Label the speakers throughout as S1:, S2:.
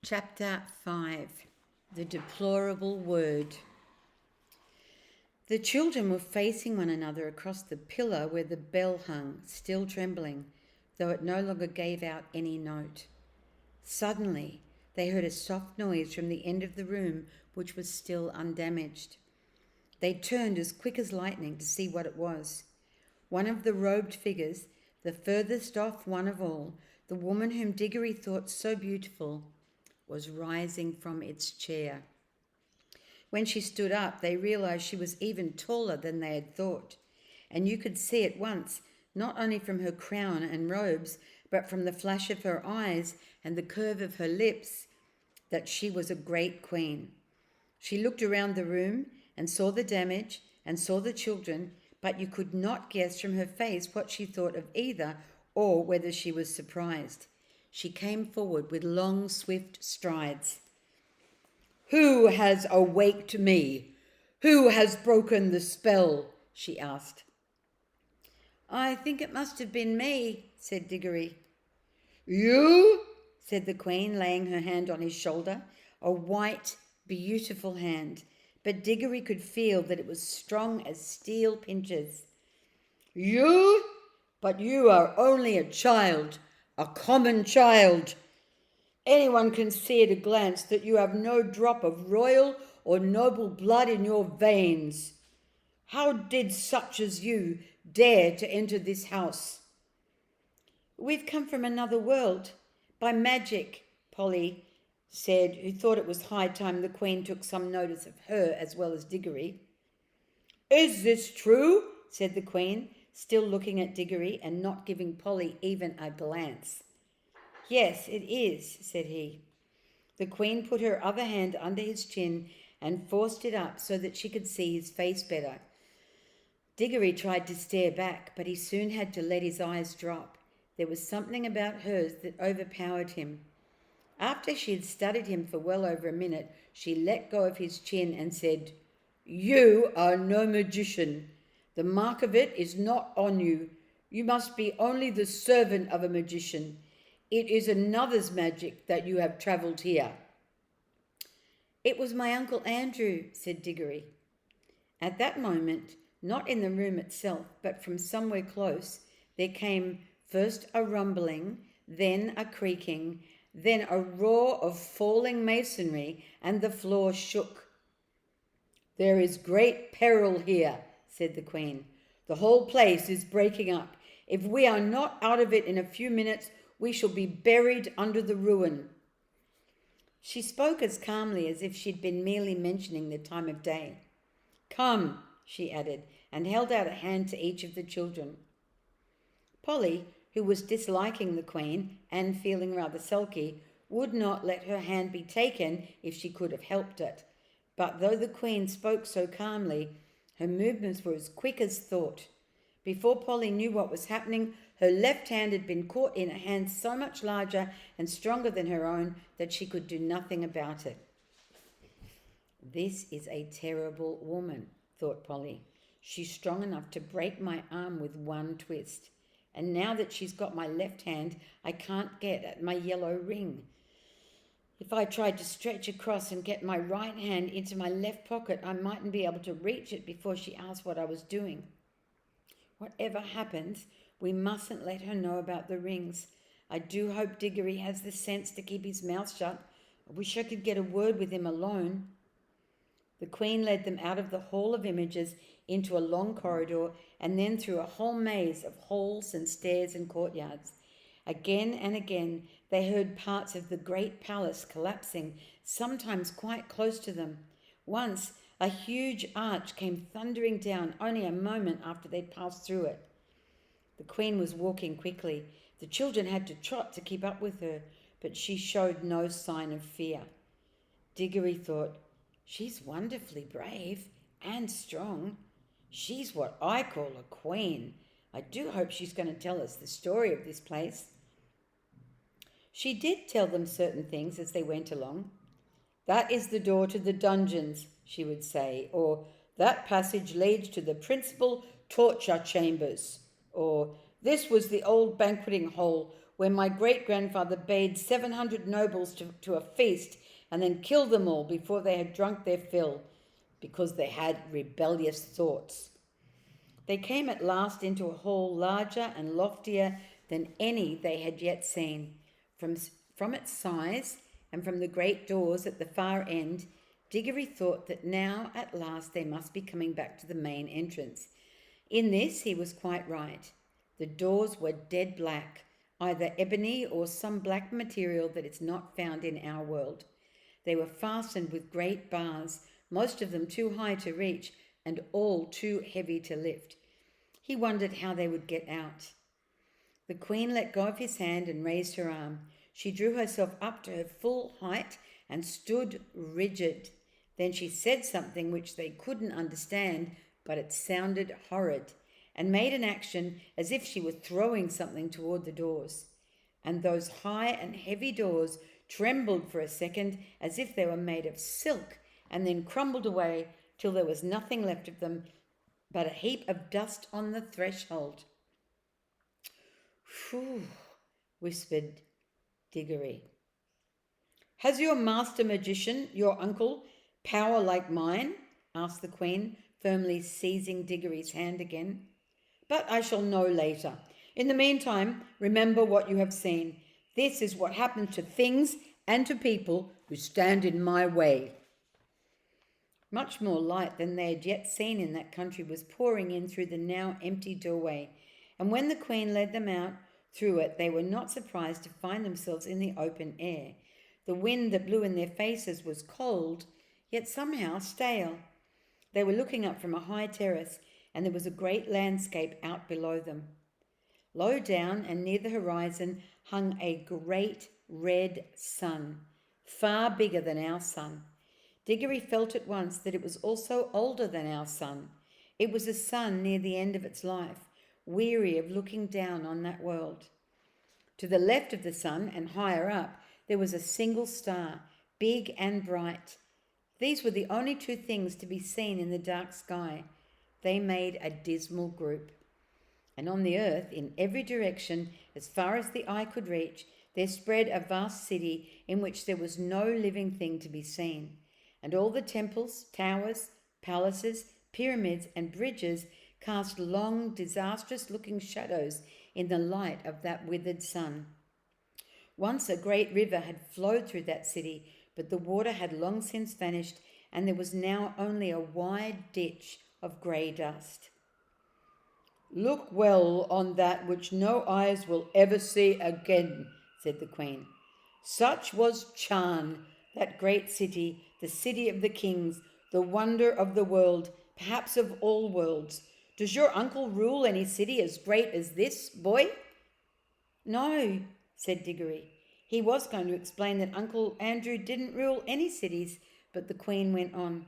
S1: Chapter 5. The Deplorable Word. The children were facing one another across the pillar where the bell hung, still trembling, though it no longer gave out any note. Suddenly, they heard a soft noise from the end of the room, which was still undamaged. They turned as quick as lightning to see what it was. One of the robed figures, the furthest off one of all, the woman whom Diggory thought so beautiful, was rising from its chair. When she stood up, they realized she was even taller than they had thought, and you could see at once, not only from her crown and robes, but from the flash of her eyes and the curve of her lips, that she was a great queen. She looked around the room and saw the damage and saw the children, but you could not guess from her face what she thought of either or whether she was surprised. She came forward with long, swift strides. "Who has awaked me? Who has broken the spell?" she asked. "I think it must have been me," said Diggory. "You?" said the Queen, laying her hand on his shoulder, a white, beautiful hand, but Diggory could feel that it was strong as steel pincers. "You? But you are only a child, a common child. Anyone can see at a glance that you have no drop of royal or noble blood in your veins. How did such as you dare to enter this house?" "We've come from another world, by magic," Polly said, who thought it was high time the Queen took some notice of her as well as Diggory. "Is this true?" said the Queen, still looking at Diggory and not giving Polly even a glance. "Yes, it is," said he. The Queen put her other hand under his chin and forced it up so that she could see his face better. Diggory tried to stare back, but he soon had to let his eyes drop. There was something about hers that overpowered him. After she had studied him for well over a minute, she let go of his chin and said, "You are no magician. The mark of it is not on you. You must be only the servant of a magician. It is another's magic that you have travelled here." "It was my Uncle Andrew," said Diggory. At that moment, not in the room itself, but from somewhere close, there came first a rumbling, then a creaking, then a roar of falling masonry, and the floor shook. "There is great peril here," said the Queen. "The whole place is breaking up. If we are not out of it in a few minutes, we shall be buried under the ruin." She spoke as calmly as if she'd been merely mentioning the time of day. "Come," she added, and held out a hand to each of the children. Polly, who was disliking the Queen and feeling rather sulky, would not let her hand be taken if she could have helped it. But though the Queen spoke so calmly, her movements were as quick as thought. Before Polly knew what was happening, her left hand had been caught in a hand so much larger and stronger than her own that she could do nothing about it. "This is a terrible woman," thought Polly. "She's strong enough to break my arm with one twist. And now that she's got my left hand, I can't get at my yellow ring. If I tried to stretch across and get my right hand into my left pocket, I mightn't be able to reach it before she asked what I was doing. Whatever happens, we mustn't let her know about the rings. I do hope Diggory has the sense to keep his mouth shut. I wish I could get a word with him alone." The Queen led them out of the Hall of Images into a long corridor and then through a whole maze of halls and stairs and courtyards. Again and again they heard parts of the great palace collapsing, sometimes quite close to them. Once a huge arch came thundering down only a moment after they'd passed through it. The Queen was walking quickly. The children had to trot to keep up with her, but she showed no sign of fear. Diggory thought, "She's wonderfully brave and strong. She's what I call a queen. I do hope she's going to tell us the story of this place." She did tell them certain things as they went along. "That is the door to the dungeons," she would say, or "that passage leads to the principal torture chambers," or "this was the old banqueting hall when my great-grandfather bade 700 nobles to a feast and then killed them all before they had drunk their fill, because they had rebellious thoughts. They came at last into a hall larger and loftier than any they had yet seen. From its size and from the great doors at the far end, Diggory thought that now at last they must be coming back to the main entrance. In this he was quite right. The doors were dead black, either ebony or some black material that is not found in our world. They were fastened with great bars, most of them too high to reach and all too heavy to lift. He wondered how they would get out. The Queen let go of his hand and raised her arm. She drew herself up to her full height and stood rigid. Then she said something which they couldn't understand, but it sounded horrid, and made an action as if she were throwing something toward the doors. And those high and heavy doors trembled for a second as if they were made of silk, and then crumbled away till there was nothing left of them but a heap of dust on the threshold. "Phew," whispered Diggory. "Has your master magician, your uncle, power like mine?" asked the Queen, firmly seizing Diggory's hand again. "But I shall know later. In the meantime, remember what you have seen. This is what happens to things and to people who stand in my way." Much more light than they had yet seen in that country was pouring in through the now empty doorway, and when the Queen led them out through it, they were not surprised to find themselves in the open air. The wind that blew in their faces was cold, yet somehow stale. They were looking up from a high terrace, and there was a great landscape out below them. Low down and near the horizon hung a great red sun, far bigger than our sun. Diggory felt at once that it was also older than our sun. It was a sun near the end of its life, weary of looking down on that world. To the left of the sun and higher up, there was a single star, big and bright. These were the only two things to be seen in the dark sky. They made a dismal group. And on the earth, in every direction, as far as the eye could reach, there spread a vast city in which there was no living thing to be seen. And all the temples, towers, palaces, pyramids, and bridges cast long, disastrous-looking shadows in the light of that withered sun. Once a great river had flowed through that city, but the water had long since vanished, and there was now only a wide ditch of grey dust. "Look well on that which no eyes will ever see again," said the Queen. "Such was Chan, that great city, the city of the kings, the wonder of the world, perhaps of all worlds. Does your uncle rule any city as great as this, boy?" "No," said Diggory. He was going to explain that Uncle Andrew didn't rule any cities, but the Queen went on.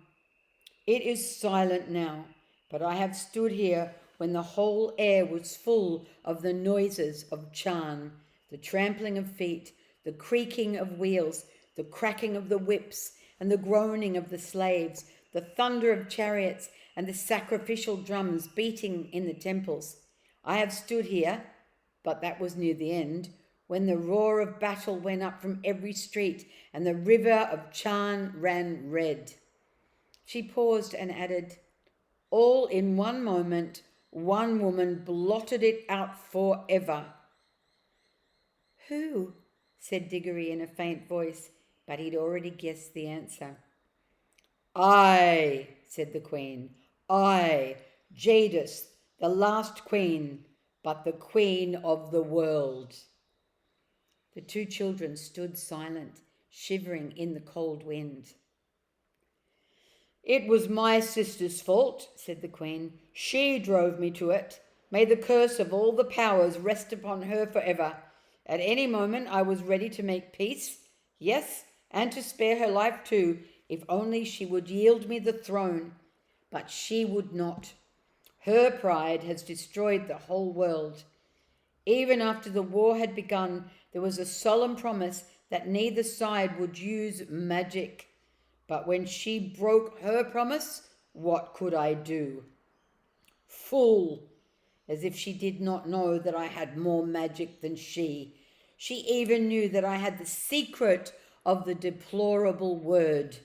S1: "It is silent now, but I have stood here when the whole air was full of the noises of Chan, the trampling of feet, the creaking of wheels, the cracking of the whips, and the groaning of the slaves, the thunder of chariots, and the sacrificial drums beating in the temples. I have stood here, but that was near the end, when the roar of battle went up from every street, and the river of Chan ran red." She paused and added, "All in one moment, one woman blotted it out forever." "Who?" said Diggory in a faint voice, but he'd already guessed the answer. "I," said the Queen. "I, Jadis, the last queen, but the queen of the world." The two children stood silent, shivering in the cold wind. "It was my sister's fault," said the Queen. "She drove me to it. May the curse of all the powers rest upon her forever. At any moment I was ready to make peace, yes, and to spare her life too, if only she would yield me the throne. But she would not. Her pride has destroyed the whole world. Even after the war had begun, there was a solemn promise that neither side would use magic. But when she broke her promise, what could I do? Fool! As if she did not know that I had more magic than she. She even knew that I had the secret of the deplorable word.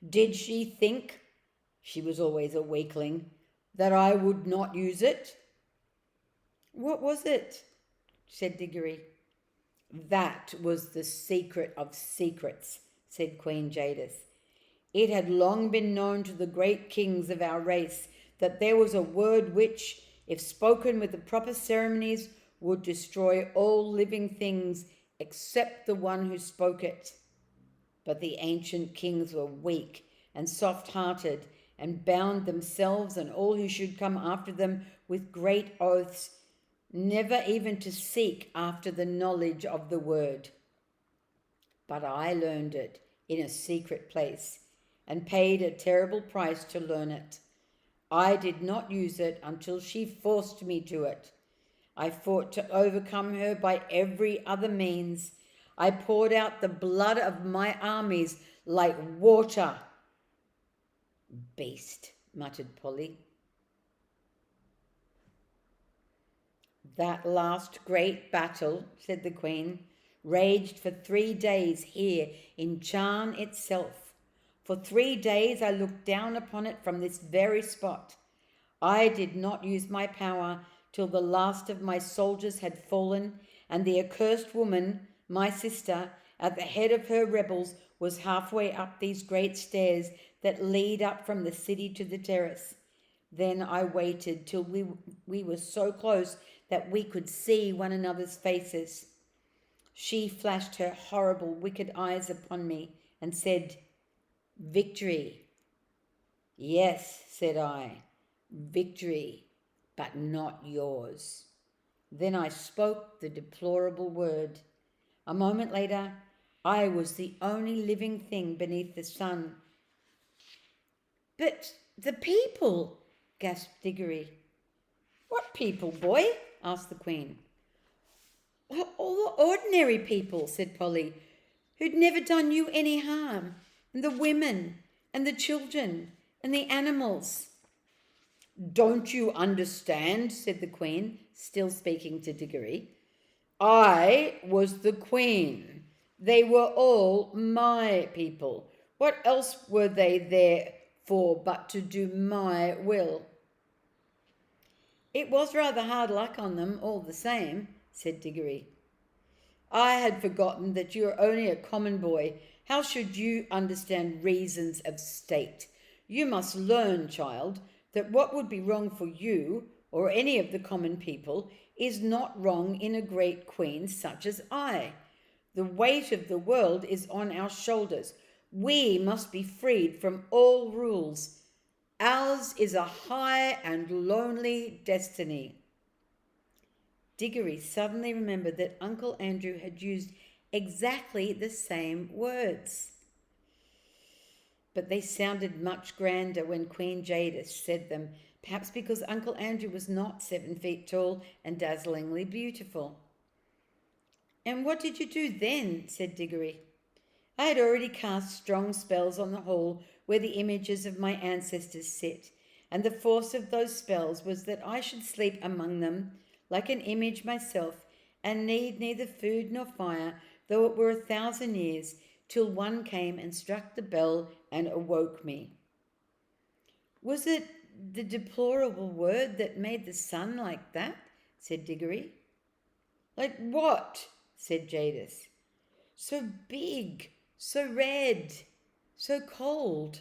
S1: Did she think, she was always a weakling, that I would not use it? What was it? Said Diggory. That was the secret of secrets, said Queen Jadis. It had long been known to the great kings of our race that there was a word which, if spoken with the proper ceremonies, would destroy all living things except the one who spoke it. But the ancient kings were weak and soft-hearted, and bound themselves and all who should come after them with great oaths, never even to seek after the knowledge of the word. But I learned it in a secret place, and paid a terrible price to learn it. I did not use it until she forced me to it. I fought to overcome her by every other means. I poured out the blood of my armies like water. Beast, muttered Polly. That last great battle, said the Queen, raged for 3 days here in Charn itself. For 3 days I looked down upon it from this very spot. I did not use my power till the last of my soldiers had fallen, and the accursed woman, my sister, at the head of her rebels, was halfway up these great stairs that lead up from the city to the terrace. Then I waited till we were so close that we could see one another's faces. She flashed her horrible, wicked eyes upon me and said, "Victory." "Yes," said I, "victory, but not yours." Then I spoke the deplorable word. A moment later, I was the only living thing beneath the sun. "But the people," gasped Diggory. "What people, boy?" asked the Queen. "All the ordinary people," said Polly, "who'd never done you any harm, and the women, and the children, and the animals." "Don't you understand?" said the Queen, still speaking to Diggory. "I was the Queen. They were all my people. What else were they there for but to do my will?" "It was rather hard luck on them, all the same," said Diggory. "I had forgotten that you are only a common boy. How should you understand reasons of state? You must learn, child, that what would be wrong for you, or any of the common people, is not wrong in a great queen such as I. The weight of the world is on our shoulders. We must be freed from all rules. Ours is a high and lonely destiny." Diggory suddenly remembered that Uncle Andrew had used exactly the same words, but they sounded much grander when Queen Jadis said them, perhaps because Uncle Andrew was not 7 feet tall and dazzlingly beautiful. "And what did you do then?" said Diggory. "I had already cast strong spells on the hall where the images of my ancestors sit, and the force of those spells was that I should sleep among them like an image myself, and need neither food nor fire, though it were 1,000 years, till one came and struck the bell and awoke me." "Was it the deplorable word that made the sun like that?" said Diggory. "Like what?" said Jadis. "So big, so red, so cold."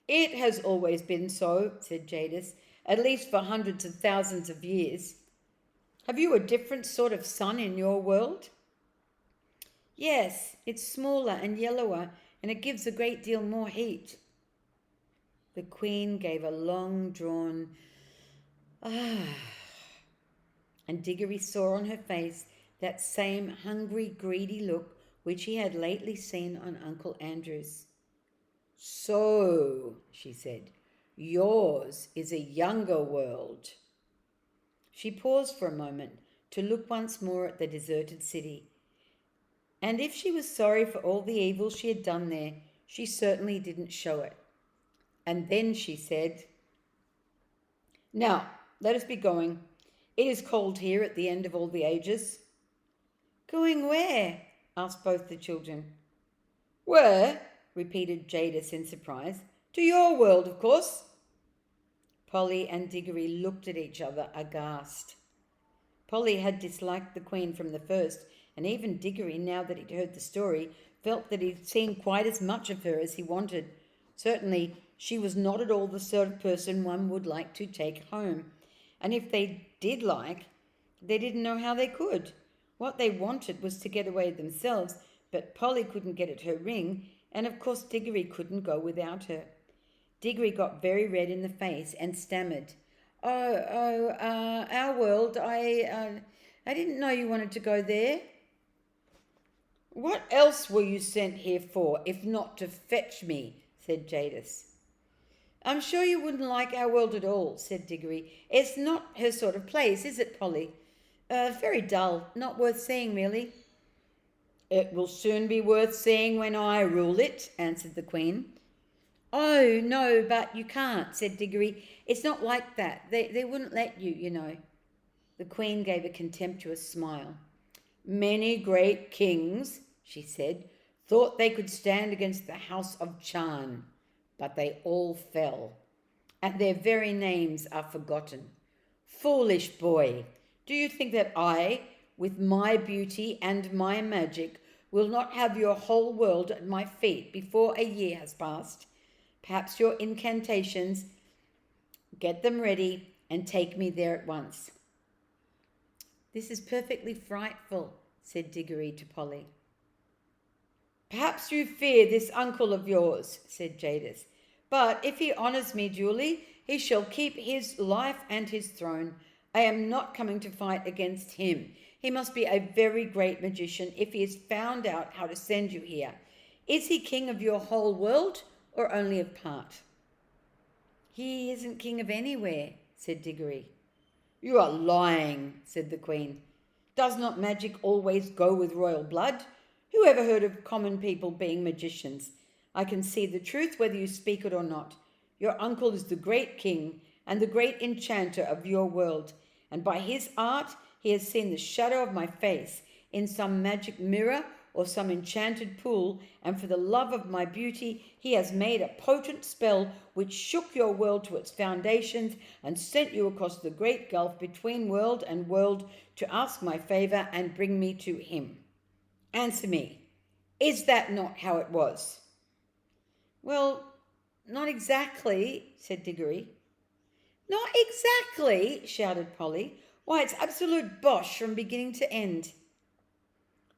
S1: "It has always been so," said Jadis, "at least for hundreds of thousands of years. Have you a different sort of sun in your world?" "Yes, it's smaller and yellower, and it gives a great deal more heat." The Queen gave a long-drawn "ah," and Diggory saw on her face that same hungry, greedy look which he had lately seen on Uncle Andrew's. "So," she said, "yours is a younger world." She paused for a moment to look once more at the deserted city, and if she was sorry for all the evil she had done there, she certainly didn't show it. And then she said, "Now, let us be going. It is cold here at the end of all the ages." Going where? Asked both the children. Where? Repeated Jadis in surprise. To your world, of course. Polly and Diggory looked at each other aghast. Polly had disliked the Queen from the first, and even Diggory, now that he'd heard the story, felt that he'd seen quite as much of her as he wanted. Certainly, she was not at all the sort of person one would like to take home. And if they did like, they didn't know how they could. What they wanted was to get away themselves, but Polly couldn't get at her ring, and of course Diggory couldn't go without her. Diggory got very red in the face and stammered, our world, I didn't know you wanted to go there. What else were you sent here for, if not to fetch me? Said Jadis. I'm sure you wouldn't like our world at all, said Diggory. It's not her sort of place, is it, Polly? Very dull, not worth seeing, really. It will soon be worth seeing when I rule it, answered the Queen. Oh, no, but you can't, said Diggory. It's not like that. They wouldn't let you, you know. The Queen gave a contemptuous smile. Many great kings, she said, thought they could stand against the house of Chan, but they all fell, and their very names are forgotten. Foolish boy, do you think that I, with my beauty and my magic, will not have your whole world at my feet before a year has passed? Perhaps your incantations, get them ready and take me there at once. This is perfectly frightful, said Diggory to Polly. Perhaps you fear this uncle of yours, said Jadis. But if he honours me duly, he shall keep his life and his throne. I am not coming to fight against him. He must be a very great magician if he has found out how to send you here. Is he king of your whole world or only of part? He isn't king of anywhere, said Diggory. You are lying, said the Queen. Does not magic always go with royal blood? Who ever heard of common people being magicians? I can see the truth whether you speak it or not. Your uncle is the great king and the great enchanter of your world, and by his art he has seen the shadow of my face in some magic mirror or some enchanted pool, and for the love of my beauty he has made a potent spell which shook your world to its foundations and sent you across the great gulf between world and world to ask my favour and bring me to him. Answer me, is that not how it was? Well, not exactly, said Diggory. Not exactly, shouted Polly. Why, it's absolute bosh from beginning to end.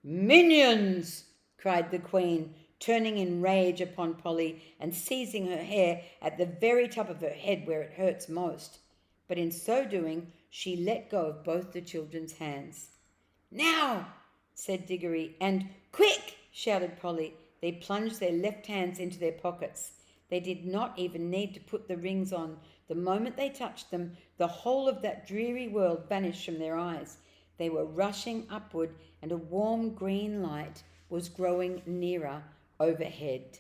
S1: Minions, cried the Queen, turning in rage upon Polly and seizing her hair at the very top of her head where it hurts most. But in so doing, she let go of both the children's hands. Now, said Diggory, and quick, shouted Polly. They plunged their left hands into their pockets. They did not even need to put the rings on. The moment they touched them, the whole of that dreary world vanished from their eyes. They were rushing upward, and a warm green light was growing nearer overhead.